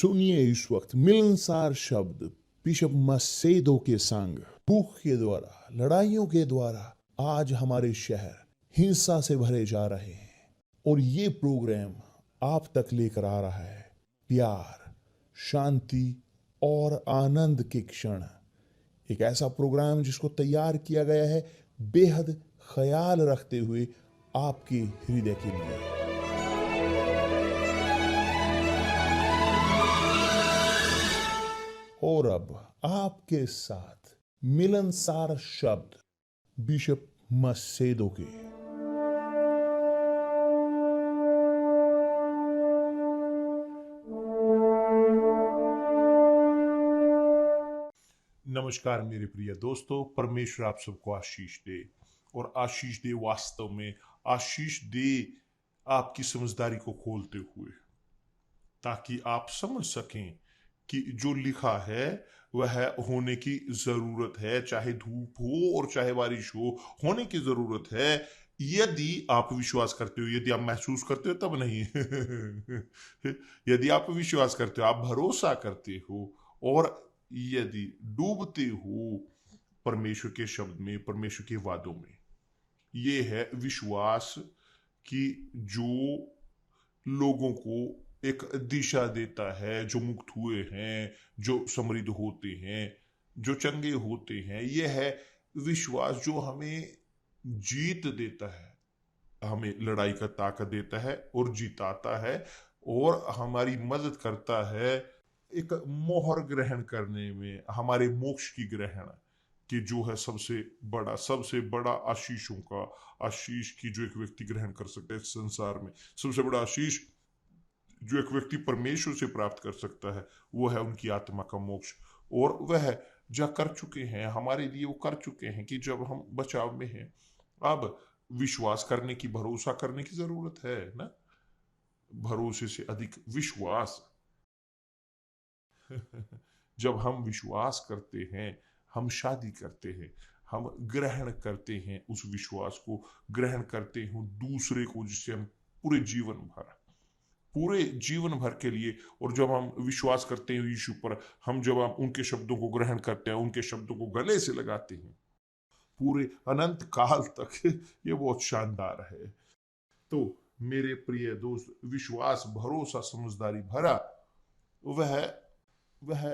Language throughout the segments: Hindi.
सुनिए इस वक्त मिलनसार शब्द बिशप मसेदो के संग। भूख के द्वारा, लड़ाइयों के द्वारा आज हमारे शहर हिंसा से भरे जा रहे हैं और ये प्रोग्राम आप तक लेकर आ रहा है प्यार, शांति और आनंद के क्षण। एक ऐसा प्रोग्राम जिसको तैयार किया गया है बेहद ख्याल रखते हुए आपके हृदय के लिए। और अब आपके साथ मिलनसार शब्द बिशप मसेदो के। नमस्कार मेरे प्रिय दोस्तों, परमेश्वर आप सबको आशीष दे और आशीष दे, वास्तव में आशीष दे आपकी समझदारी को खोलते हुए, ताकि आप समझ सकें कि जो लिखा है वह होने की जरूरत है। चाहे धूप हो और चाहे बारिश हो, होने की जरूरत है। यदि आप विश्वास करते हो, यदि आप महसूस करते हो तब नहीं यदि आप विश्वास करते हो, आप भरोसा करते हो और यदि डूबते हो परमेश्वर के शब्द में, परमेश्वर के वादों में, ये है विश्वास कि जो लोगों को एक दिशा देता है, जो मुक्त हुए हैं, जो समृद्ध होते हैं, जो चंगे होते हैं। यह है विश्वास जो हमें जीत देता है, हमें लड़ाई का ताकत देता है और जिताता है और हमारी मदद करता है एक मोहर ग्रहण करने में, हमारे मोक्ष की ग्रहण कि जो है सबसे बड़ा आशीषों का आशीष की जो एक व्यक्ति ग्रहण कर सकता है इस संसार में। सबसे बड़ा आशीष जो एक व्यक्ति परमेश्वर से प्राप्त कर सकता है वो है उनकी आत्मा का मोक्ष। और वह जो कर चुके हैं हमारे लिए, वो कर चुके हैं कि जब हम बचाव में हैं, अब विश्वास करने की, भरोसा करने की जरूरत है ना। भरोसे से अधिक विश्वास जब हम विश्वास करते हैं, हम शादी करते हैं, हम ग्रहण करते हैं, उस विश्वास को ग्रहण करते हैं दूसरे को, जिससे हम पूरे जीवन भर के लिए। और जब हम विश्वास करते हैं यीशु पर, हम जब हम उनके शब्दों को ग्रहण करते हैं, उनके शब्दों को गले से लगाते हैं पूरे अनंत काल तक, ये बहुत शानदार है। तो मेरे प्रिय दोस्त, विश्वास, भरोसा, समझदारी भरा वह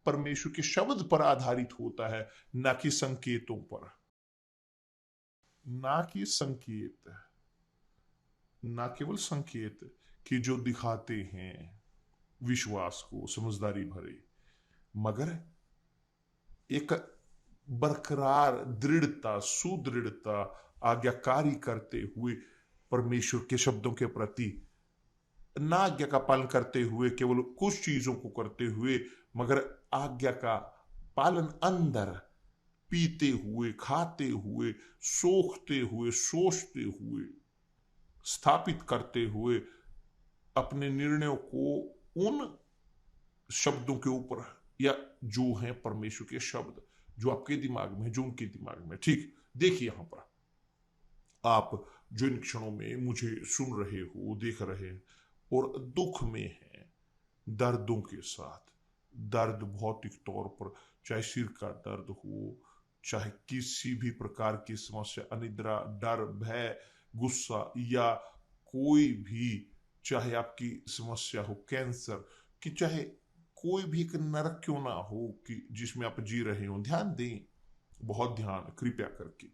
परमेश्वर के शब्द पर आधारित होता है, ना कि संकेतों पर। ना कि संकेत, ना केवल संकेत कि जो दिखाते हैं विश्वास को समझदारी भरे, मगर एक बरकरार दृढ़ता, सुदृढ़ता, आज्ञाकारी करते हुए परमेश्वर के शब्दों के प्रति, ना आज्ञा का पालन करते हुए केवल कुछ चीजों को करते हुए, मगर आज्ञा का पालन अंदर पीते हुए, खाते हुए, सोखते हुए, सोचते हुए, स्थापित करते हुए अपने निर्णयों को उन शब्दों के ऊपर, या जो है परमेश्वर के शब्द जो आपके दिमाग में, जो उनके दिमाग में। ठीक देखिए, यहां पर आप जो इन क्षणों में मुझे सुन रहे हो, देख रहे हैं और दुख में हैं, दर्दों के साथ, दर्द भौतिक तौर पर, चाहे सिर का दर्द हो, चाहे किसी भी प्रकार की समस्या, अनिद्रा, डर, भय, गुस्सा, या कोई भी, चाहे आपकी समस्या हो कैंसर कि, चाहे कोई भी एक नरक क्यों ना हो कि जिसमें आप जी रहे हो, ध्यान दें, बहुत ध्यान कृपया करके,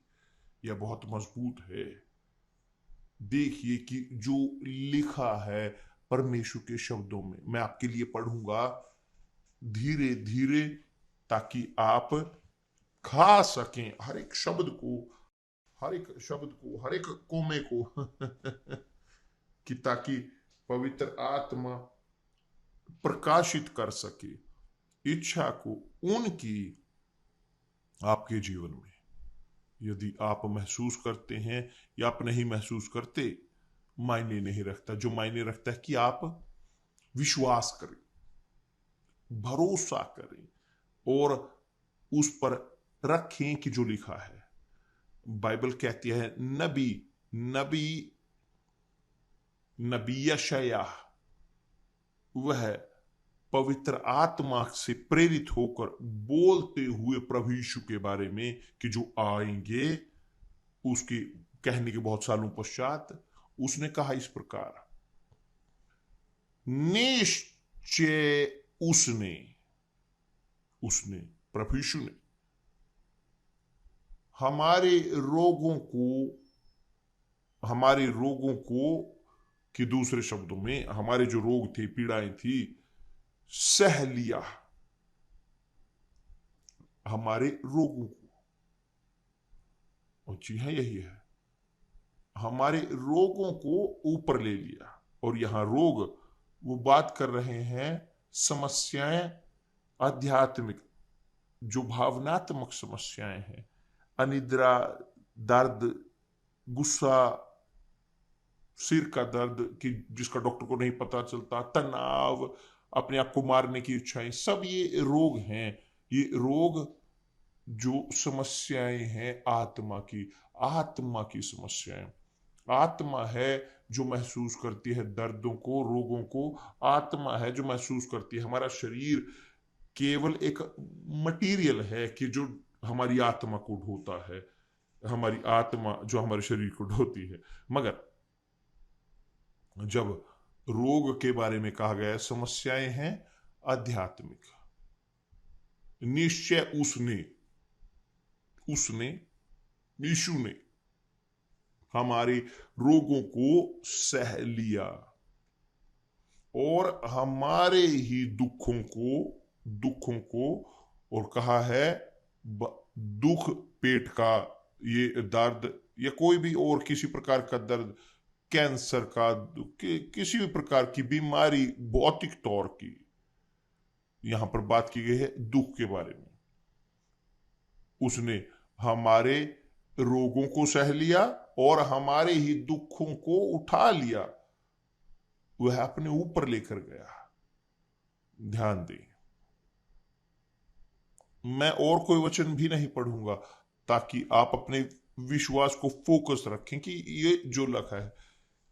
यह बहुत मजबूत है। देखिए कि जो लिखा है परमेश्वर के शब्दों में, मैं आपके लिए पढ़ूंगा धीरे धीरे, ताकि आप खा सकें हर एक शब्द को, हर एक कोमे को कि ताकि पवित्र आत्मा प्रकाशित कर सके इच्छा को उनकी आपके जीवन में। यदि आप महसूस करते हैं या आप नहीं महसूस करते, मायने नहीं रखता। जो मायने रखता है कि आप विश्वास करें, भरोसा करें और उस पर रखें कि जो लिखा है। बाइबल कहती है, नबी यशायाह वह पवित्र आत्मा से प्रेरित होकर बोलते हुए प्रभु यीशु के बारे में कि जो आएंगे, उसके कहने के बहुत सालों पश्चात उसने कहा इस प्रकार, निश्चय उसने प्रभु यीशु ने हमारे रोगों को कि दूसरे शब्दों में हमारे जो रोग थे, पीड़ाएं थी, सह लिया हमारे रोगों को। और जी हाँ, यही है, हमारे रोगों को ऊपर ले लिया। और यहां रोग, वो बात कर रहे हैं समस्याएं आध्यात्मिक, जो भावनात्मक समस्याएं हैं, अनिद्रा, दर्द, गुस्सा, सिर का दर्द कि जिसका डॉक्टर को नहीं पता चलता, तनाव, अपने आप को मारने की इच्छाएं, सब ये रोग हैं। ये रोग जो समस्याएं हैं आत्मा की समस्याएं। आत्मा है जो महसूस करती है दर्दों को, रोगों को। आत्मा है जो महसूस करती है। हमारा शरीर केवल एक मटीरियल है कि जो हमारी आत्मा को ढोता है, हमारी आत्मा जो हमारे शरीर को ढोती है। मगर जब रोग के बारे में कहा गया, समस्याएं हैं आध्यात्मिक, निश्चय उसने यीशु ने हमारे रोगों को सह लिया और हमारे ही दुखों को और कहा है दुख, पेट का ये दर्द या कोई भी और किसी प्रकार का दर्द, कैंसर का, किसी भी प्रकार की बीमारी, भौतिक तौर की यहां पर बात की गई है दुख के बारे में। उसने हमारे रोगों को सह लिया और हमारे ही दुखों को उठा लिया, वह अपने ऊपर लेकर गया। ध्यान दें, मैं और कोई वचन भी नहीं पढ़ूंगा ताकि आप अपने विश्वास को फोकस रखें कि ये जो लिखा है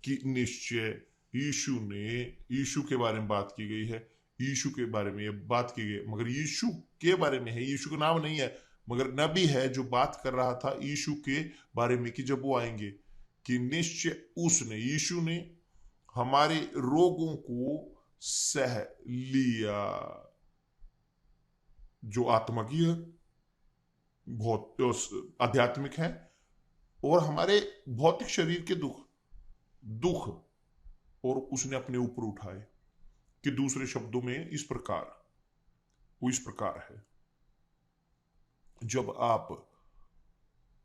कि निश्चय यीशु के बारे में बात की गई है, यीशु के बारे में ये बात की गई, मगर यीशु के बारे में है, यीशु का नाम नहीं है, मगर नबी है जो बात कर रहा था यीशु के बारे में कि जब वो आएंगे, कि निश्चय यीशु ने हमारे रोगों को सह लिया, जो आत्मा की है, बहुत आध्यात्मिक है, और हमारे भौतिक शरीर के दुख और उसने अपने ऊपर उठाए। कि दूसरे शब्दों में इस प्रकार है, जब आप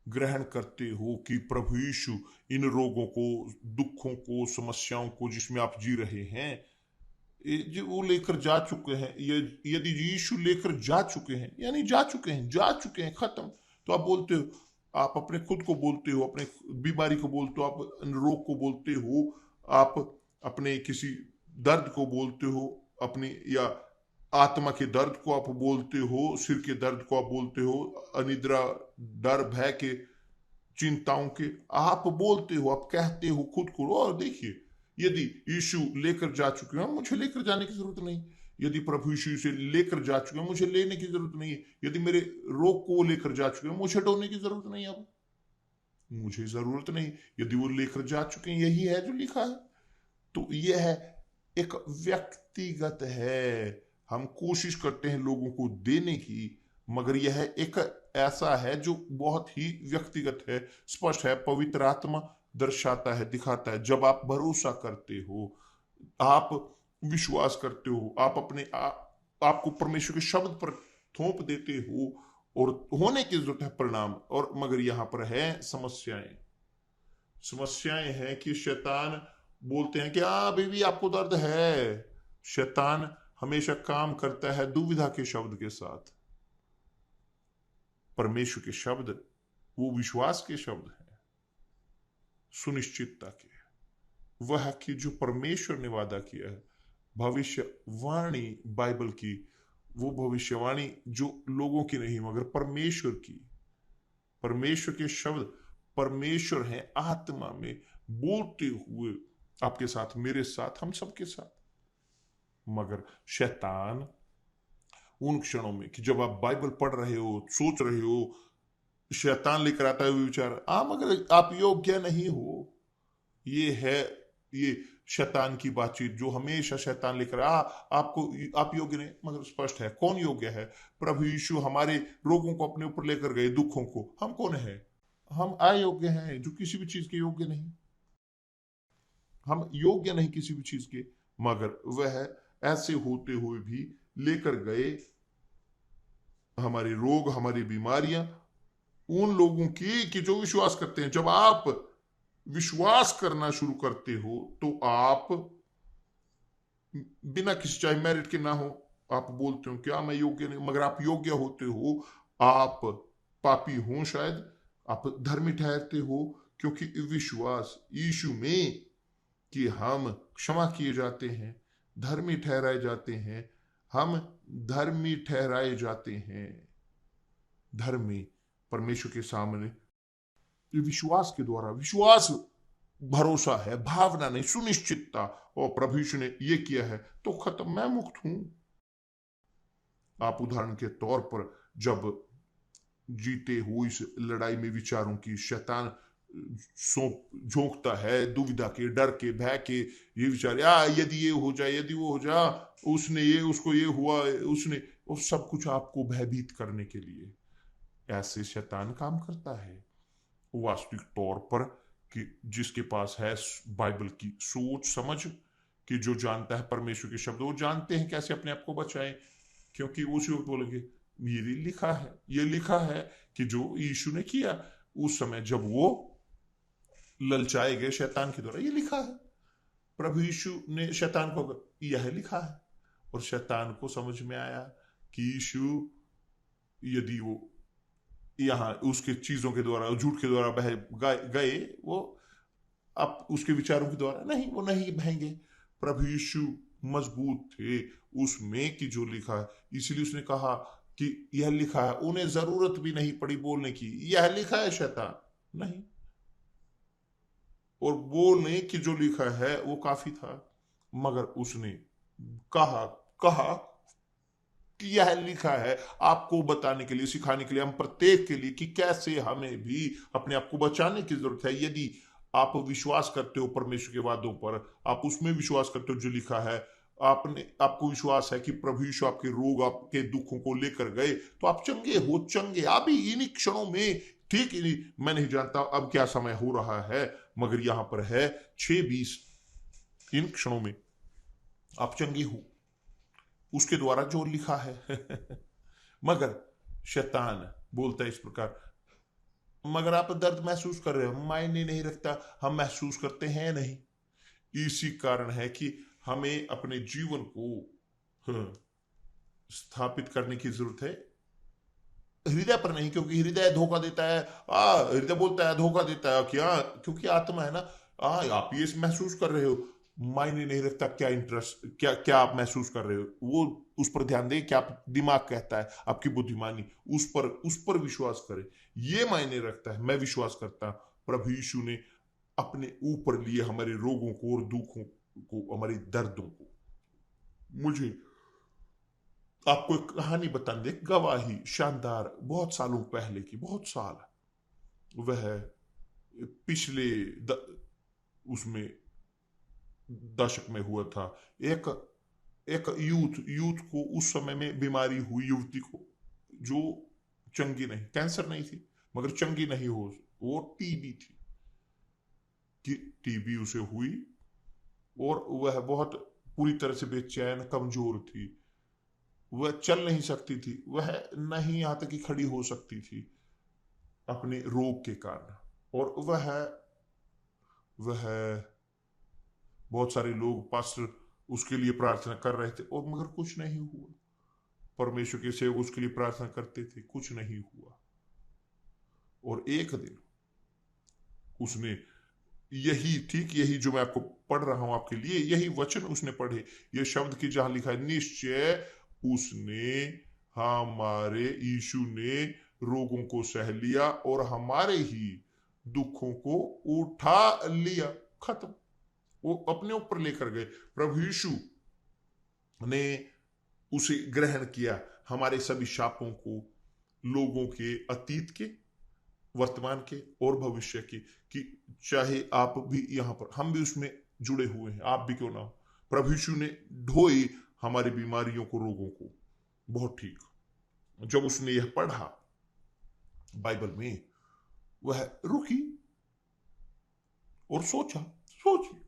ग्रहण करते हो कि प्रभु यीशु इन रोगों को, दुखों को, समस्याओं को जिसमें आप जी रहे हैं, वो लेकर जा चुके हैं। यदि यीशु लेकर जा चुके हैं, यानी जा चुके हैं, खत्म, तो आप बोलते हो, आप अपने खुद को बोलते हो, अपने बीमारी को बोलते हो, आप रोग को बोलते हो, आप अपने किसी दर्द को बोलते हो, अपनी या आत्मा के दर्द को आप बोलते हो, सिर के दर्द को आप बोलते हो, अनिद्रा, डर, भय के, चिंताओं के आप बोलते हो, आप कहते हो खुद को। और देखिए, यदि यीशु लेकर जा चुके हैं, मुझे लेकर जाने की जरूरत नहीं। यदि प्रभु यीशु इसे लेकर जा चुके हैं, मुझे लेने की जरूरत नहीं है। यदि मेरे रोग को लेकर जा चुके हैं, मुझे ढोने की जरूरत नहीं। अब मुझे जरूरत नहीं, यदि वो लेकर जा चुके हैं, यही है जो लिखा है। तो यह है एक व्यक्तिगत है, हम कोशिश करते हैं लोगों को देने की, मगर यह एक ऐसा है जो बहुत ही व्यक्तिगत है, स्पष्ट है। पवित्र आत्मा दर्शाता है, दिखाता है। जब आप भरोसा करते हो, आप विश्वास करते हो, आप अपने आपको परमेश्वर के शब्द पर थोप देते हो, और होने की जरूरत है परिणाम। और मगर यहां पर है समस्याएं हैं कि शैतान बोलते हैं कि अभी भी आपको दर्द है। शैतान हमेशा काम करता है दुविधा के शब्द के साथ। परमेश्वर के शब्द वो विश्वास के शब्द हैं, सुनिश्चितता के, वह कि जो परमेश्वर ने वादा किया है। भविष्यवाणी बाइबल की, वो भविष्यवाणी जो लोगों की नहीं मगर परमेश्वर की। परमेश्वर के शब्द, परमेश्वर है आत्मा में बोलते हुए आपके साथ, मेरे साथ, हम सबके साथ। मगर शैतान उन क्षणों में कि जब आप बाइबल पढ़ रहे हो, सोच रहे हो, शैतान लेकर आता है वो विचार, मगर आप योग्य नहीं हो। ये है, ये शैतान की बातचीत जो हमेशा शैतान लेकर आपको, आप योग्य नहीं। मगर स्पष्ट है कौन योग्य है। प्रभु यीशु हमारे रोगों को अपने ऊपर लेकर गए, दुखों को। हम कौन है? हम अयोग्य हैं, जो किसी भी चीज के योग्य नहीं। हम योग्य नहीं किसी भी चीज के, मगर वह ऐसे होते हुए भी लेकर गए हमारे रोग, हमारी बीमारियां उन लोगों की कि जो विश्वास करते हैं। जब आप विश्वास करना शुरू करते हो तो आप बिना किसी, चाहे मेरिट के ना हो, आप बोलते हो क्या मैं योग्य नहीं, मगर आप योग्य होते हो। आप पापी हो शायद, आप धर्मी ठहरते हो, क्योंकि विश्वास यीशु में कि हम क्षमा किए जाते हैं, धर्मी ठहराए जाते हैं। हम धर्मी ठहराए जाते हैं, धर्मी परमेश्वर के सामने विश्वास के द्वारा। विश्वास भरोसा है, भावना नहीं, सुनिश्चितता। और प्रभु यीशु ने ये किया है तो खत्म, मैं मुक्त हूं। आप उदाहरण के तौर पर जब जीते हुए इस लड़ाई में विचारों की, शैतान झोंकता है दुविधा के, डर के, भय के, ये विचार, यदि ये हो जाए, यदि वो हो जाए, उसने ये, उसको ये हुआ, उसने वो, सब कुछ आपको भयभीत करने के लिए ऐसे शैतान काम करता है। वास्तविक तौर पर कि जिसके पास है बाइबल की सोच समझ, कि जो जानता है परमेश्वर के शब्द, वो जानते हैं कैसे अपने आप को बचाएं। क्योंकि उसी वक्त बोलेंगे ये लिखा है, ये लिखा है कि जो यीशु ने किया उस समय जब वो ललचाए गए शैतान के द्वारा, ये लिखा है। प्रभु यीशु ने शैतान को, यह लिखा है। और शैतान को समझ में आया कि यीशु यदि वो यहाँ उसके चीजों के द्वारा, झूठ के द्वारा बह गए, वो अब उसके विचारों के द्वारा नहीं, वो नहीं बहेंगे। प्रभु यीशु मजबूत थे उसमें कि जो लिखा है, इसलिए उसने कहा कि यह लिखा है। उन्हें जरूरत भी नहीं पड़ी बोलने की, यह लिखा है, शैतान नहीं। और बोलने की जो लिखा है वो काफी था, मगर उसने कहा कहा कि यह लिखा है, आपको बताने के लिए, सिखाने के लिए, हम प्रत्येक के लिए, कि कैसे हमें भी अपने आप को बचाने की जरूरत है। यदि आप विश्वास करते हो परमेश्वर के वादों पर, आप उसमें विश्वास करते हो जो लिखा है, आपको विश्वास है कि प्रभु यीशु आपके रोग, आपके दुखों को लेकर गए, तो आप चंगे हो, चंगे अभी इन्हीं क्षणों में। ठीक ही, मैं नहीं जानता अब क्या समय हो रहा है, मगर यहां पर है 6:20, इन क्षणों में आप चंगे हो उसके द्वारा जो लिखा है। मगर शैतान बोलता है इस प्रकार, मगर आप दर्द महसूस कर रहे हो, मायने नहीं रखता, हम महसूस करते हैं नहीं। इसी कारण है कि हमें अपने जीवन को स्थापित करने की जरूरत है हृदय पर नहीं, क्योंकि हृदय धोखा देता है। हृदय बोलता है, धोखा देता है, क्या? क्योंकि आत्मा है ना। आप ये महसूस कर रहे हो, मायने नहीं रखता क्या इंटरेस्ट, क्या क्या आप महसूस कर रहे हो, वो उस पर ध्यान दें। क्या आप दिमाग कहता है, आपकी बुद्धिमानी, उस पर विश्वास करें, ये मायने रखता है। मैं विश्वास करता प्रभु यीशु ने अपने ऊपर लिए हमारे रोगों को और दुखों को, हमारे दर्दों को। मुझे आपको एक कहानी बताने दे, गवाही, शानदार, बहुत सालों पहले की, बहुत साल, वह पिछले उसमें दशक में हुआ था। एक एक यूथ को उस समय में बीमारी हुई, युवती को, जो चंगी नहीं, कैंसर नहीं थी मगर चंगी नहीं हो, वो टीबी थी, कि टीबी उसे हुई और वह बहुत पूरी तरह से बेचैन, कमजोर थी। वह चल नहीं सकती थी, वह नहीं यहां तक कि खड़ी हो सकती थी अपने रोग के कारण। और वह बहुत सारे लोग, पास्टर, उसके लिए प्रार्थना कर रहे थे, और मगर कुछ नहीं हुआ। परमेश्वर के सेवक उसके लिए प्रार्थना करते थे, कुछ नहीं हुआ। और एक दिन उसने यही जो मैं आपको पढ़ रहा हूं आपके लिए, यही वचन उसने पढ़े, ये शब्द की जहां लिखा है, निश्चय उसने, हमारे यीशु ने रोगों को सह लिया और हमारे ही दुखों को उठा लिया। खत्म, वो अपने ऊपर लेकर गए। प्रभु यीशु ने उसे ग्रहण किया, हमारे सभी शापों को, लोगों के अतीत के, वर्तमान के और भविष्य के, कि चाहे आप भी यहां पर, हम भी उसमें जुड़े हुए हैं, आप भी क्यों ना हो। प्रभु यीशु ने ढोई हमारी बीमारियों को, रोगों को। बहुत ठीक। जब उसने यह पढ़ा बाइबल में, वह रुकी और सोचा, सोचिए,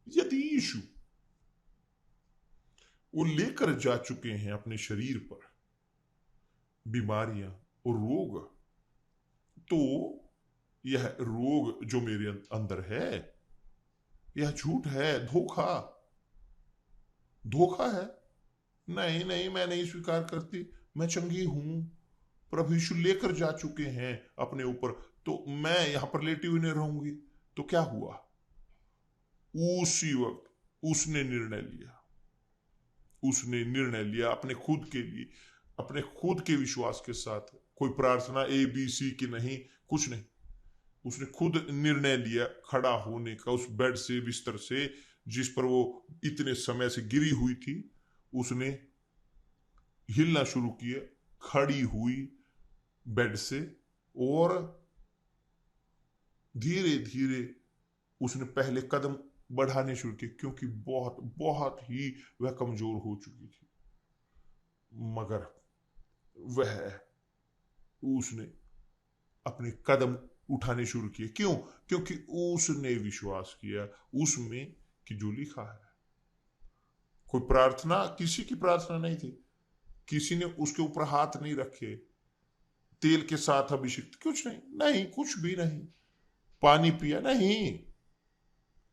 यदि यीशु वो लेकर जा चुके हैं अपने शरीर पर बीमारियां और रोग, तो यह रोग जो मेरे अंदर है, यह झूठ है, धोखा, धोखा है। नहीं नहीं, मैं नहीं स्वीकार करती, मैं चंगी हूं, प्रभु यीशु लेकर जा चुके हैं अपने ऊपर, तो मैं यहां पर लेटी हुई नहीं रहूंगी। तो क्या हुआ? उसी वक्त उसने निर्णय लिया, उसने निर्णय लिया अपने खुद के लिए, अपने खुद के विश्वास के साथ। कोई प्रार्थना ए बी सी की नहीं, कुछ नहीं। उसने खुद निर्णय लिया खड़ा होने का, उस बेड से, बिस्तर से जिस पर वो इतने समय से गिरी हुई थी, उसने हिलना शुरू किया, खड़ी हुई बेड से, और धीरे धीरे उसने पहले कदम बढ़ाने शुरू किए, क्योंकि बहुत बहुत ही वह कमजोर हो चुकी थी। मगर वह, उसने अपने कदम उठाने शुरू किए। क्यों? क्योंकि उसने विश्वास किया उसमें कि जो लिखा है। कोई प्रार्थना, किसी की प्रार्थना नहीं थी, किसी ने उसके ऊपर हाथ नहीं रखे, तेल के साथ अभिषेक, कुछ नहीं, नहीं कुछ भी नहीं, पानी पिया नहीं,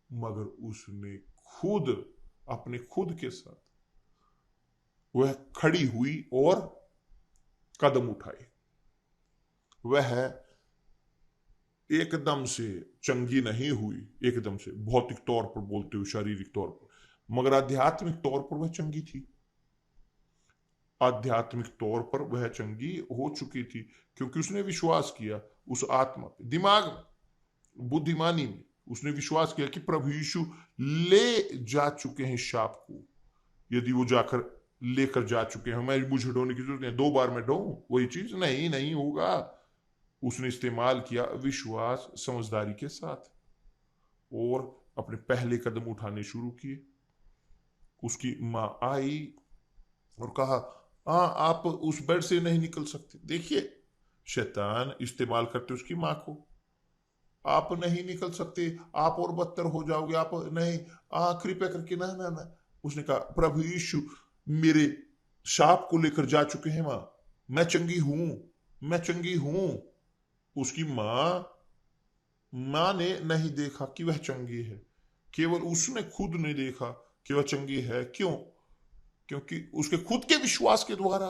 मगर उसने खुद, अपने खुद के साथ वह खड़ी हुई और कदम उठाए। वह एकदम से चंगी नहीं हुई, एकदम से भौतिक तौर पर बोलते हुए, शारीरिक तौर पर, मगर आध्यात्मिक तौर पर वह चंगी थी। आध्यात्मिक तौर पर वह चंगी हो चुकी थी, क्योंकि उसने विश्वास किया उस आत्मा पे, दिमाग में, बुद्धिमानी में उसने विश्वास किया कि प्रभु यीशु ले जा चुके हैं शाप को। यदि वो जाकर लेकर जा चुके हैं, मुझे ढोने की जरूरत नहीं, 2 बार मैं ढो वही चीज, नहीं नहीं होगा। उसने इस्तेमाल किया विश्वास, समझदारी के साथ, और अपने पहले कदम उठाने शुरू किए। उसकी माँ आई और कहा, हाँ आप उस बेड से नहीं निकल सकते। देखिए, शैतान इस्तेमाल करते उसकी माँ को, आप नहीं निकल सकते, आप और बदतर हो जाओगे, आप नहीं, कृपया करके, ना ना ना। उसने कहा, प्रभु यीशु मेरे शाप को लेकर जा चुके हैं माँ, मैं चंगी हूं, मैं चंगी हूं। उसकी माँ ने नहीं देखा कि वह चंगी है, केवल उसने खुद ने देखा कि वह चंगी है। क्यों? क्योंकि उसके खुद के विश्वास के द्वारा।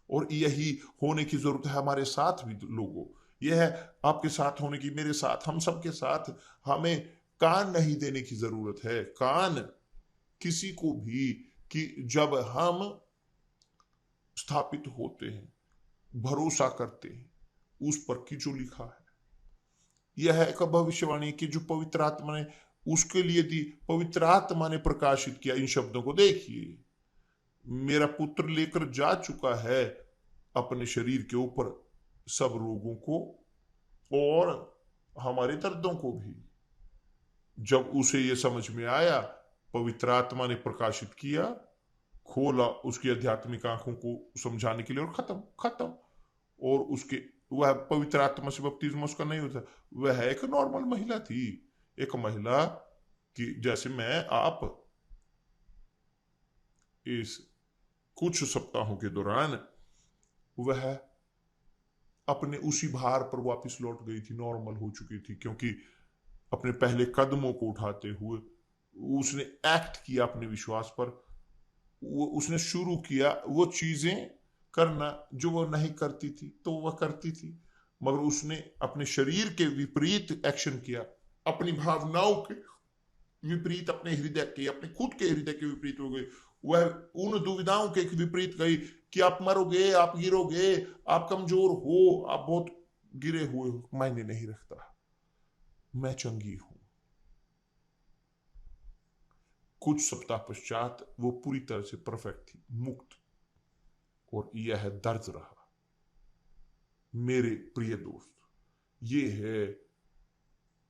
और यही होने की जरूरत है हमारे साथ भी लोगों। यह है आपके साथ होने की, मेरे साथ, हम सबके साथ। हमें कान नहीं देने की जरूरत है, कान किसी को भी, कि जब हम स्थापित होते हैं, भरोसा करते हैं उस पर कि जो लिखा है। यह एक भविष्यवाणी की जो पवित्र आत्मा ने उसके लिए दी, पवित्र आत्मा ने प्रकाशित किया इन शब्दों को। देखिए, मेरा पुत्र लेकर जा चुका है अपने शरीर के ऊपर सब रोगों को और हमारे दर्दों को भी। जब उसे यह समझ में आया, पवित्र आत्मा ने प्रकाशित किया, खोला उसकी आध्यात्मिक आंखों को समझाने के लिए, और खत्म खत्म। और उसके, वह पवित्र आत्मा से बपतिस्मा उसका नहीं होता, वह एक नॉर्मल महिला थी, एक महिला कि जैसे मैं आप। इस कुछ सप्ताहों के दौरान वह अपने उसी भार पर वापस लौट गई थी, नॉर्मल हो चुकी थी, क्योंकि अपने पहले कदमों को उठाते हुए उसने एक्ट किया अपने विश्वास पर। वो उसने शुरू किया वो चीजें करना जो वो नहीं करती थी, तो वह करती थी, मगर उसने अपने शरीर के विपरीत एक्शन किया, अपनी भावनाओं के विपरीत, अपने हृदय के, अपने खुद के हृदय के विपरीत हो गई। वह उन दुविधाओं के विपरीत गई कि आप मरोगे, आप गिरोगे, आप कमजोर हो, आप बहुत गिरे हुए हो, मायने नहीं रखता, मैं चंगी हूं। कुछ सप्ताह पश्चात वो पूरी तरह से परफेक्ट थी, मुक्त। और यह दर्द रहा। मेरे प्रिय दोस्त, ये है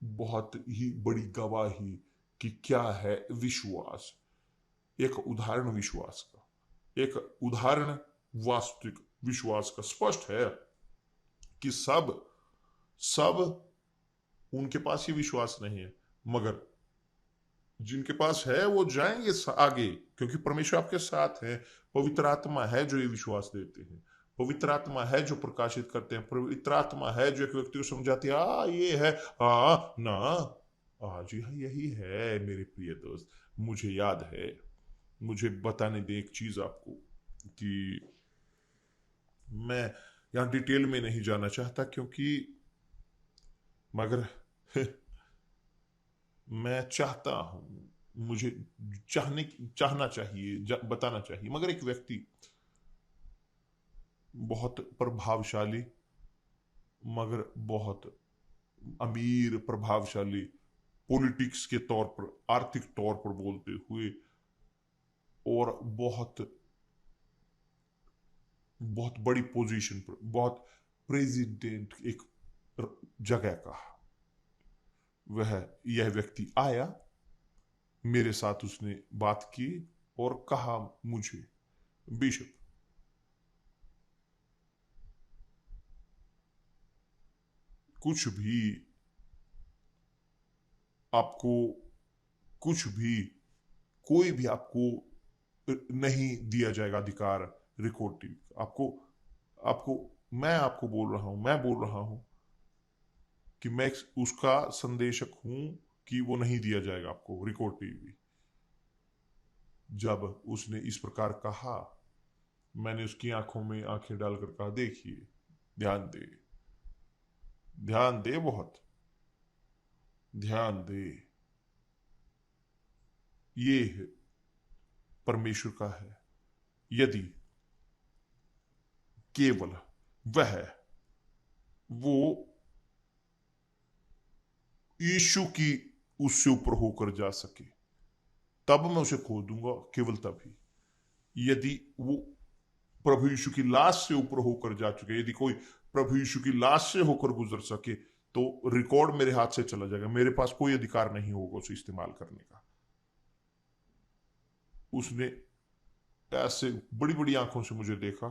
बहुत ही बड़ी गवाही कि क्या है विश्वास। एक उदाहरण विश्वास का, एक उदाहरण वास्तविक विश्वास का। स्पष्ट है कि सब सब उनके पास ही विश्वास नहीं है, मगर जिनके पास है वो जाएंगे आगे, क्योंकि परमेश्वर आपके साथ है। पवित्र आत्मा है जो ये विश्वास देते हैं, पवित्र आत्मा है जो प्रकाशित करते हैं, पवित्र आत्मा है जो एक व्यक्ति को समझाती है, ये है, ना, जी हाँ, यही है मेरे प्रिय दोस्त। मुझे याद है, मुझे बताने दे एक चीज आपको कि मैं यहां डिटेल में नहीं जाना चाहता, क्योंकि मगर मैं चाहता हूं, मुझे चाहना चाहिए, बताना चाहिए। मगर एक व्यक्ति बहुत प्रभावशाली, मगर बहुत अमीर, प्रभावशाली, पॉलिटिक्स के तौर पर, आर्थिक तौर पर बोलते हुए, और बहुत बहुत बड़ी पोजीशन पर, बहुत प्रेसिडेंट एक जगह का वह यह व्यक्ति आया मेरे साथ। उसने बात की और कहा मुझे, बिशप, कुछ भी आपको, कुछ भी, कोई भी आपको नहीं दिया जाएगा अधिकार रिकॉर्डिंग। आपको आपको मैं आपको बोल रहा हूं, मैं बोल रहा हूं कि मैं उसका संदेशक हूं कि वो नहीं दिया जाएगा आपको रिकॉर्ड टीवी। जब उसने इस प्रकार कहा, मैंने उसकी आंखों में आंखें डालकर कहा, देखिए, ध्यान दे, ध्यान दे, बहुत ध्यान दे, ये परमेश्वर का है। यदि केवल वह, वो यीशु की उससे ऊपर होकर जा सके, तब मैं उसे खो दूंगा, केवल तभी। यदि वो प्रभु यीशु की लाश से ऊपर होकर जा चुके, यदि कोई प्रभु यीशु की लाश से होकर गुजर सके, तो रिकॉर्ड मेरे हाथ से चला जाएगा, मेरे पास कोई अधिकार नहीं होगा उसे इस्तेमाल करने का। उसने ऐसे बड़ी बड़ी आंखों से मुझे देखा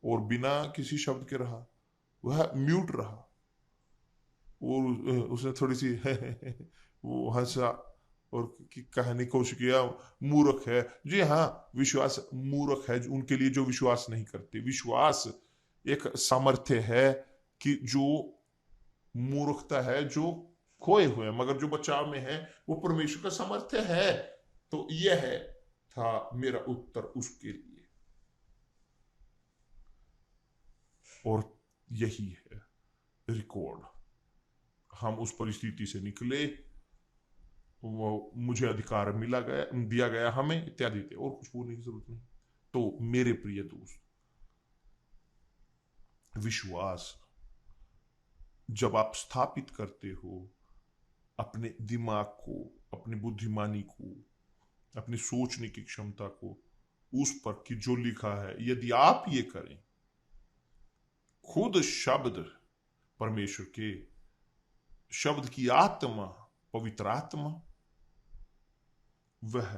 और बिना किसी शब्द के रहा, वह म्यूट रहा। और उसने थोड़ी सी वो हंसा और कहने की कोशिश किया, मूर्ख है। जी हाँ, विश्वास मूर्ख है उनके लिए जो विश्वास नहीं करते। विश्वास एक सामर्थ्य है कि जो मूर्खता है, जो खोए हुए हैं मगर जो बचाव में है, वो परमेश्वर का सामर्थ्य है। तो यह था मेरा उत्तर उसके लिए, और यही है रिकॉर्ड। हम उस परिस्थिति से निकले, वो मुझे अधिकार मिला गया, दिया गया हमें, इत्यादि थे, और कुछ बोलने की जरूरत नहीं। तो मेरे प्रिय दोस्त, विश्वास जब आप स्थापित करते हो अपने दिमाग को, अपनी बुद्धिमानी को, अपनी सोचने की क्षमता को उस पर कि जो लिखा है, यदि आप ये करें, खुद शब्द, परमेश्वर के शब्द की आत्मा, पवित्र आत्मा, वह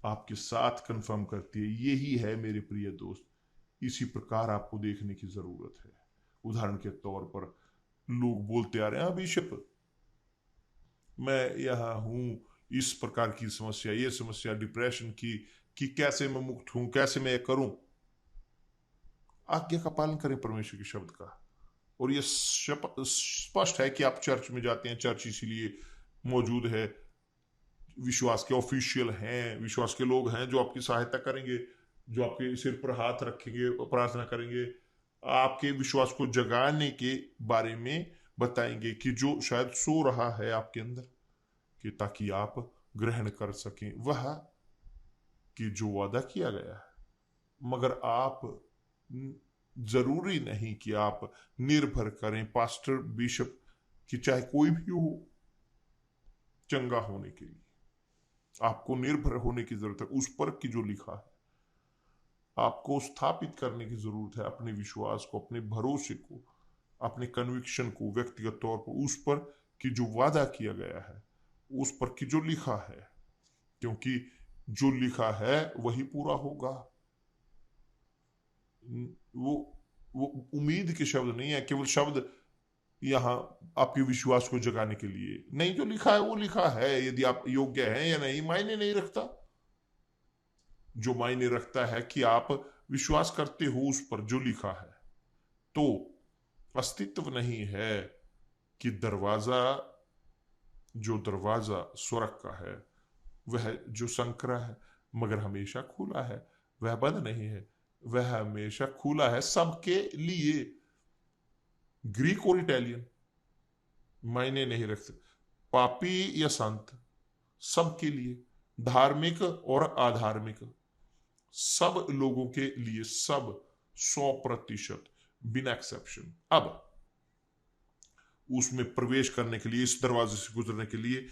आपके साथ कंफर्म करती है। यही है मेरे प्रिय दोस्त, इसी प्रकार आपको देखने की जरूरत है। उदाहरण के तौर पर लोग बोलते आ रहे हैं, बिशप मैं यहां हूं, इस प्रकार की समस्या, ये समस्या डिप्रेशन की, कि कैसे मैं मुक्त हूं, कैसे मैं करूं। आज्ञा का पालन करें परमेश्वर के शब्द का। और ये स्पष्ट है कि आप चर्च में जाते हैं, चर्च इसीलिए मौजूद है, विश्वास के ऑफिशियल हैं, विश्वास के लोग हैं जो आपकी सहायता करेंगे, जो आपके सिर पर हाथ रखेंगे और प्रार्थना करेंगे, आपके विश्वास को जगाने के बारे में बताएंगे कि जो शायद सो रहा है आपके अंदर, कि ताकि आप ग्रहण कर सकें वह कि जो वादा किया गया है। मगर आप, जरूरी नहीं कि आप निर्भर करें पास्टर, बिशप, कि चाहे कोई भी हो, चंगा होने के लिए। आपको निर्भर होने की जरूरत है उस पर कि जो लिखा है। आपको स्थापित करने की जरूरत है अपने विश्वास को, अपने भरोसे को, अपने कन्विक्शन को व्यक्तिगत तौर पर उस पर कि जो वादा किया गया है, उस पर कि जो लिखा है, क्योंकि जो लिखा है वही पूरा होगा। वो वो उम्मीद के शब्द नहीं है, केवल शब्द यहाँ आपके विश्वास को जगाने के लिए नहीं। जो लिखा है वो लिखा है, यदि आप योग्य हैं या नहीं मायने नहीं रखता। जो मायने रखता है कि आप विश्वास करते हो उस पर जो लिखा है। तो अस्तित्व नहीं है कि जो दरवाजा स्वर्ग का है वह जो संकरा है मगर हमेशा खुला है, वह बंद नहीं है, वह हमेशा खुला है सबके लिए। ग्रीक और इटालियन मायने नहीं रखते, पापी या संत सबके लिए, धार्मिक और अधार्मिक सब लोगों के लिए, सब 100% बिना एक्सेप्शन। अब उसमें प्रवेश करने के लिए, इस दरवाजे से गुजरने के लिए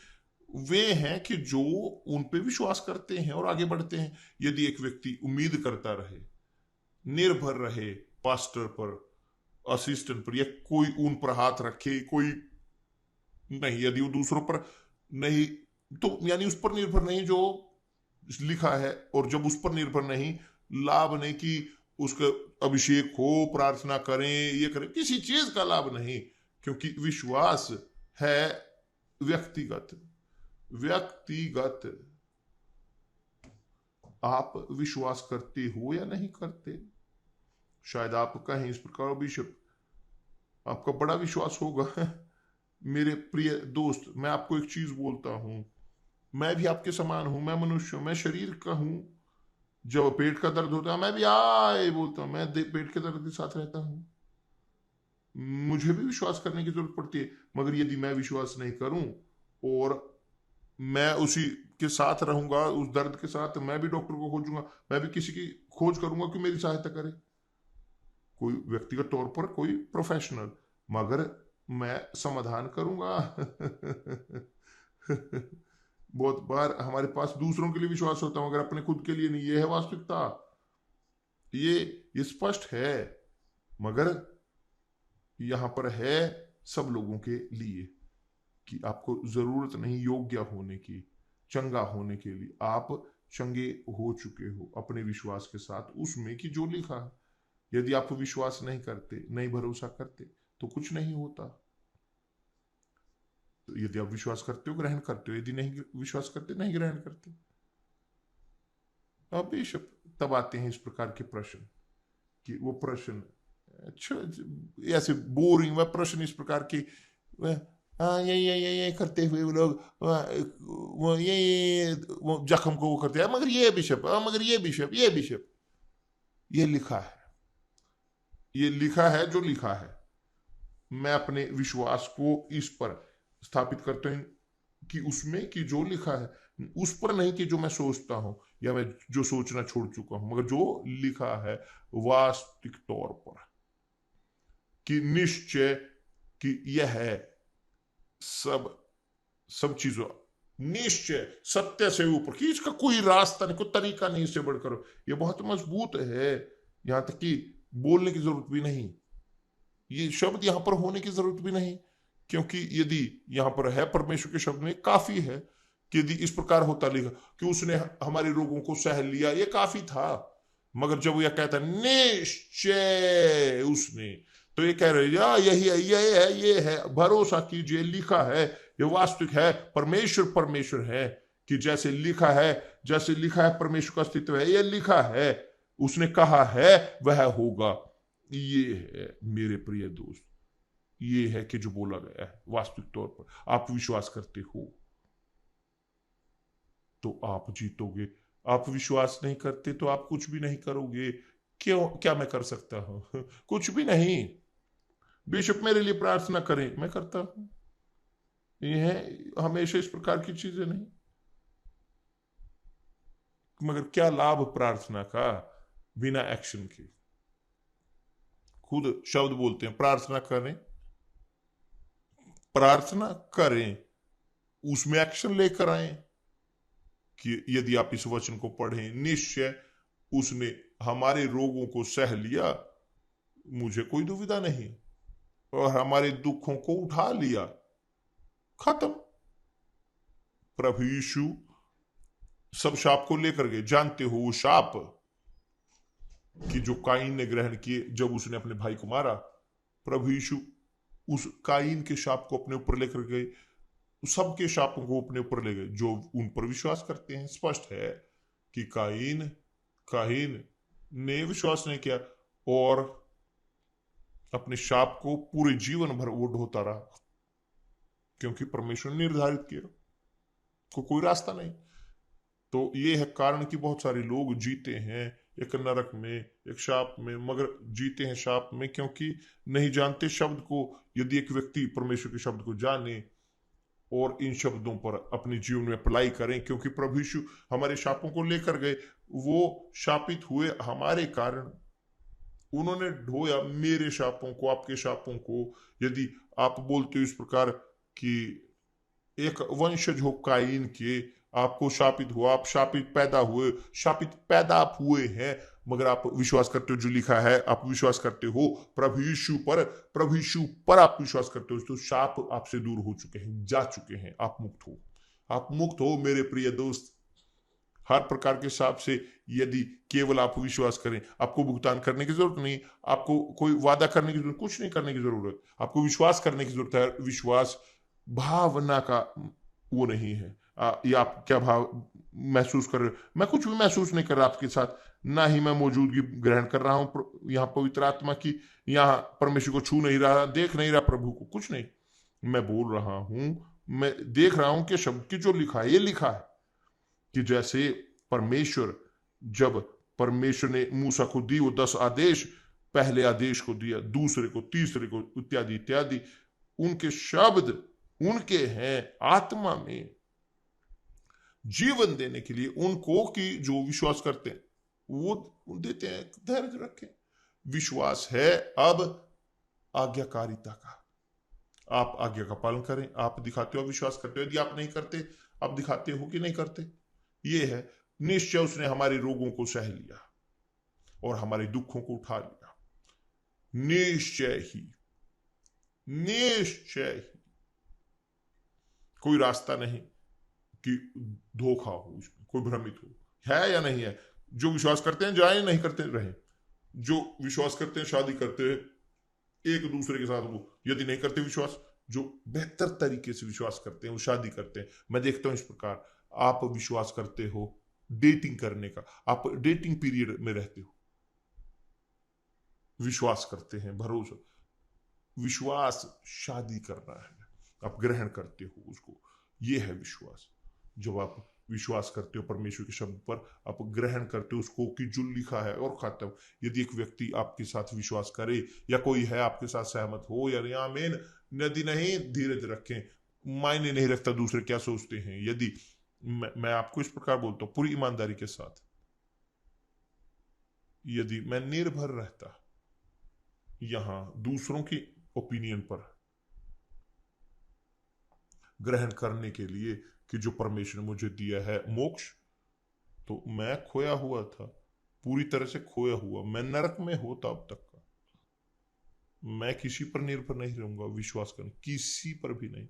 वे हैं कि जो उन पे विश्वास करते हैं और आगे बढ़ते हैं। यदि एक व्यक्ति उम्मीद करता रहे, निर्भर रहे पास्टर पर, असिस्टेंट पर, या कोई उन पर हाथ रखे, कोई नहीं, यदि वो दूसरों पर नहीं, तो यानी उस पर निर्भर नहीं जो लिखा है। और जब उस पर निर्भर नहीं, लाभ नहीं कि उसका अभिषेक हो, प्रार्थना करें, ये करें, किसी चीज का लाभ नहीं, क्योंकि विश्वास है व्यक्तिगत। व्यक्तिगत आप विश्वास करते हो या नहीं करते। शायद आप कहें इस प्रकार, बिशप आपका बड़ा विश्वास होगा। मेरे प्रिय दोस्त, मैं आपको एक चीज बोलता हूं, मैं भी आपके समान हूं, मैं मनुष्य हूं, मैं शरीर का हूं। जब पेट का दर्द होता है मैं भी आए बोलता हूं, मैं पेट के दर्द के साथ रहता हूं। मुझे भी विश्वास करने की जरूरत पड़ती है, मगर यदि मैं विश्वास नहीं करूं और मैं उसी के साथ रहूंगा, उस दर्द के साथ, मैं भी डॉक्टर को खोजूंगा, मैं भी किसी की खोज करूंगा कि मेरी सहायता करे, कोई व्यक्तिगत तौर पर, कोई प्रोफेशनल, मगर मैं समाधान करूंगा। बहुत बार हमारे पास दूसरों के लिए विश्वास होता है मगर अपने खुद के लिए नहीं। ये है वास्तविकता, ये स्पष्ट है। मगर यहां पर है सब लोगों के लिए कि आपको जरूरत नहीं योग्य होने की, चंगा होने के लिए। आप चंगे हो चुके हो अपने विश्वास के साथ उसमें कि जो लिखा है। यदि आप विश्वास नहीं करते, नहीं भरोसा करते, तो कुछ नहीं होता। तो यदि आप विश्वास करते हो ग्रहण करते हो, यदि नहीं विश्वास करते नहीं ग्रहण करते। अब बेशक तब आते हैं इस प्रकार के प्रश्न कि वो प्रश्न अच्छा ऐसे बोरिंग वह प्रश्न इस प्रकार के, हाँ ये करते हुए वो लोग वो ये वो जख्म को वो करते हैं, मगर ये बिशप, मगर ये बिशप, ये लिखा है, ये लिखा है जो लिखा है। मैं अपने विश्वास को इस पर स्थापित करता हूं कि उसमें कि जो लिखा है, उस पर नहीं कि जो मैं सोचता हूं या मैं जो सोचना छोड़ चुका हूं, मगर जो लिखा है वास्तविक तौर पर कि निश्चय कि यह है सब चीजों निश्चय सत्य से ऊपर, कि इसका कोई रास्ता नहीं, कोई तरीका नहीं इससे बढ़कर। यह बहुत मजबूत है, यहां तक कि बोलने की जरूरत भी नहीं, ये शब्द यहां पर होने की जरूरत भी नहीं, क्योंकि यदि यहां पर है परमेश्वर के शब्द में काफी है कि यदि इस प्रकार होता लिखा कि उसने हमारे रोगों को सह लिया, ये काफी था। मगर जब यह कहता निश्चय उसने, तो ये कह रहे यही है, ये है, भरोसा कीजिए, लिखा है, ये वास्तविक है, परमेश्वर है कि जैसे लिखा है परमेश्वर का अस्तित्व है, ये लिखा है, उसने कहा है वह होगा। ये है मेरे प्रिय दोस्त, ये है कि जो बोला गया है वास्तविक तौर पर आप विश्वास करते हो तो आप जीतोगे। आप विश्वास नहीं करते तो आप कुछ भी नहीं करोगे। क्यों? क्या मैं कर सकता हूं? कुछ भी नहीं। बिशप मेरे लिए प्रार्थना करें, मैं करता हूं। ये है हमेशा इस प्रकार की चीजें नहीं। मगर क्या लाभ प्रार्थना का बिना एक्शन के? खुद शब्द बोलते हैं प्रार्थना करें, उसमें एक्शन लेकर आए कि यदि आप इस वचन को पढ़ें, निश्चय उसने हमारे रोगों को सह लिया, मुझे कोई दुविधा नहीं, और हमारे दुखों को उठा लिया, खत्म। प्रभु यीशु सब शाप को लेकर गए। जानते हो वो शाप कि जो काइन ने ग्रहण किए जब उसने अपने भाई को मारा, प्रभु यीशु उस काइन के शाप को अपने ऊपर लेकर गए, सबके शापों को अपने ऊपर ले गए जो उन पर विश्वास करते हैं। स्पष्ट है कि काइन ने विश्वास नहीं किया और अपने शाप को पूरे जीवन भर वो ढोता रहा, क्योंकि परमेश्वर ने निर्धारित किया, कोई रास्ता नहीं। तो ये है कारण कि बहुत सारे लोग जीते हैं एक नरक में, एक शाप में, मगर जीते हैं शाप में क्योंकि नहीं जानते शब्द को। यदि एक व्यक्ति परमेश्वर के शब्द को जाने और इन शब्दों पर अपने जीवन में अप्लाई करें, क्योंकि प्रभु यीशु हमारे शापों को लेकर गए, वो शापित हुए हमारे कारण, उन्होंने ढोया मेरे शापों को, आपके शापों को। यदि आप बोलते हो इस प्रकार कि एक वंशज हो काइन के, आपको शापित हुआ, आप शापित पैदा हुए, शापित पैदा आप हुए हैं, मगर आप विश्वास करते हो जो लिखा है, आप विश्वास करते हो प्रभु यीशु पर आप विश्वास करते हो, तो शाप आपसे दूर हो चुके हैं, जा चुके हैं, आप मुक्त हो मेरे प्रिय दोस्त। हर प्रकार के शाप से यदि केवल आप विश्वास करें, आपको भुगतान करने की जरूरत नहीं, आपको कोई वादा करने की जरूरत, कुछ नहीं करने की जरूरत, आपको विश्वास करने की जरूरत है। विश्वास भावना का वो नहीं है। या आप क्या भाव महसूस कर रहे हो? मैं कुछ भी महसूस नहीं कर रहा आपके साथ, ना ही मैं मौजूदगी ग्रहण कर रहा हूं यहाँ पवित्र आत्मा की, यहाँ परमेश्वर को छू नहीं रहा, देख नहीं रहा प्रभु को, कुछ नहीं। मैं बोल रहा हूं, मैं देख रहा हूं कि शब्द की जो लिखा है, ये लिखा है कि जैसे जब परमेश्वर ने मूसा को दी वो 10 आदेश, पहले आदेश को दिया, दूसरे को, तीसरे को, इत्यादि इत्यादि, उनके शब्द उनके हैं आत्मा में जीवन देने के लिए उनको, कि जो विश्वास करते हैं वो देते हैं। धैर्य रखें। विश्वास है अब आज्ञाकारिता का। आप आज्ञा का पालन करें। आप दिखाते हो विश्वास करते हो, यदि आप नहीं करते, आप दिखाते हो कि नहीं करते। ये है निश्चय उसने हमारे रोगों को सह लिया और हमारे दुखों को उठा लिया। निश्चय ही कोई रास्ता नहीं कि धोखा हो, इसमें कोई भ्रमित हो, है या नहीं है। जो विश्वास करते हैं जाए, नहीं करते रहे। जो विश्वास करते हैं शादी करते हैं एक दूसरे के साथ, वो यदि नहीं करते विश्वास, जो बेहतर तरीके से विश्वास करते हैं वो शादी करते हैं। मैं देखता हूं इस प्रकार, आप विश्वास करते हो डेटिंग करने का, आप डेटिंग पीरियड में रहते हो, विश्वास करते हैं, भरोसा, विश्वास शादी करना है, आप ग्रहण करते हो उसको, ये है विश्वास। जब आप विश्वास करते हो परमेश्वर के शब्द पर, आप ग्रहण करते हो उसको कि जो लिखा है, और खत्म। यदि एक व्यक्ति आपके साथ विश्वास करे या कोई है आपके साथ सहमत हो या नहीं, आमीन, यदि नहीं, धीरज रखें, मायने नहीं रखता दूसरे क्या सोचते हैं। यदि मैं आपको इस प्रकार बोलता हूं पूरी ईमानदारी के साथ, यदि मैं निर्भर रहता यहां दूसरों की ओपिनियन पर ग्रहण करने के लिए कि जो परमेश्वर ने मुझे दिया है मोक्ष, तो मैं खोया हुआ था, पूरी तरह से खोया हुआ, मैं नरक में होता अब तक का। मैं किसी पर निर्भर नहीं रहूंगा, विश्वास करना किसी पर भी नहीं।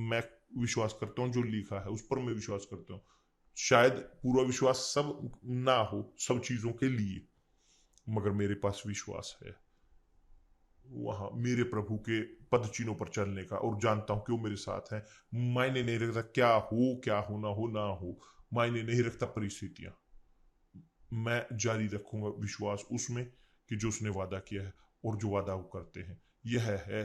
मैं विश्वास करता हूं जो लिखा है, उस पर मैं विश्वास करता हूं। शायद पूरा विश्वास सब ना हो सब चीजों के लिए, मगर मेरे पास विश्वास है वहां मेरे प्रभु के पद चिन्हों पर चलने का, और जानता हूं कि वो मेरे साथ हैं। मायने नहीं रखता क्या हो ना हो, मायने नहीं रखता परिस्थितियां। मैं जारी रखूंगा विश्वास उसमें कि जो उसने वादा किया है, और जो वादा वो करते हैं। यह है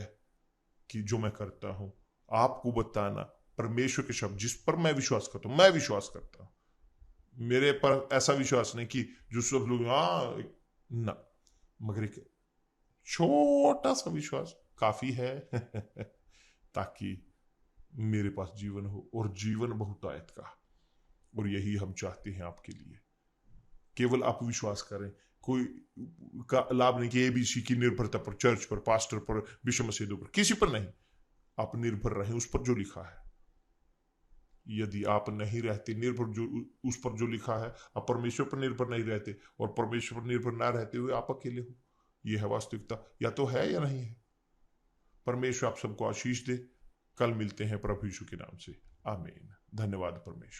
कि जो मैं करता हूं आपको बताना, परमेश्वर के शब्द जिस पर मैं विश्वास करता हूं, मैं विश्वास करता हूं। मेरे पर ऐसा विश्वास नहीं कि जो सब लोग ना, मगर एक छोटा सा विश्वास काफी है ताकि मेरे पास जीवन हो, और जीवन बहुतायत का। और यही हम चाहते हैं आपके लिए। केवल आप विश्वास करें, कोई का लाभ नहीं कि एबीसी की निर्भरता पर, चर्च पर, पास्टर पर, विषम मसीदों पर, किसी पर नहीं। आप निर्भर रहें उस पर जो लिखा है। यदि आप नहीं रहते निर्भर जो उस पर जो लिखा है, आप परमेश्वर पर निर्भर नहीं रहते और परमेश्वर पर निर्भर ना रहते हुए आप अकेले हो, यह है वास्तविकता। या तो है या नहीं है। परमेश्वर आप सबको आशीष दे। कल मिलते हैं प्रभु यीशु के नाम से। आमीन। धन्यवाद परमेश्वर।